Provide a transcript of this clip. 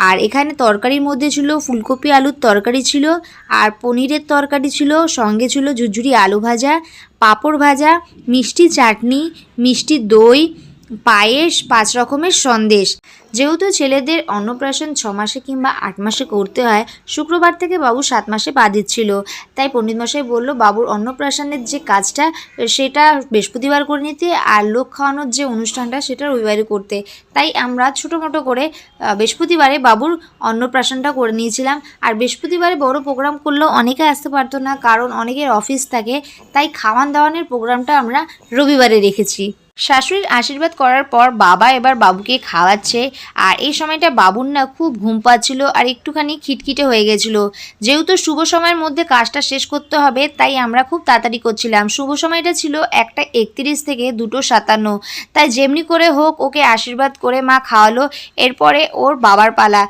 আর এখানে তরকারির মধ্যে ছিল ফুলকপি আলুর তরকারি ছিল, আর পনিরের তরকারি ছিল, সঙ্গে ছিল ঝুরঝুরি আলু ভাজা, পাঁপড় ভাজা, মিষ্টি চাটনি, মিষ্টি দই, পায়েস, 5 রকমের সন্দেশ। যেহেতু ছেলেদের অন্নপ্রাশন 6 মাসে কিংবা 8 মাসে করতে হয়, শুক্রবার থেকে বাবু 7 মাসে পা দিচ্ছিল। তাই পণ্ডিতমশাই বলল বাবুর অন্নপ্রাশনের যে কাজটা সেটা বৃহস্পতিবার করে নিতে, আর লোক খাওয়ানোর যে অনুষ্ঠানটা সেটা রবিবারে করতে। তাই আমরা ছোটো মোটো করে বৃহস্পতিবারে বাবুর অন্নপ্রাশনটা করে নিয়েছিলাম। আর বৃহস্পতিবারে বড় প্রোগ্রাম করলেও অনেকে আসতে পারতো না, কারণ অনেকের অফিস থাকে। তাই খাওয়ান দাওয়ানের প্রোগ্রামটা আমরা রবিবারে রেখেছি। শাশুড়ির আশীর্বাদ করার পর বাবা এবার বাবুকে খাওয়াচ্ছে। আর এই সময়টা বাবুর না খুব ঘুম পাচ্ছিল আর একটুখানি খিটখিটে হয়ে গেছিলো। যেহেতু শুভ সময়ের মধ্যে কাজটা শেষ করতে হবে, তাই আমরা খুব তাড়াতাড়ি করছিলাম। শুভ সময়টা ছিল 1:31 থেকে 2:57। তাই যেমনি করে হোক ওকে আশীর্বাদ করে মা খাওয়ালো। এরপরে ওর বাবার পালা।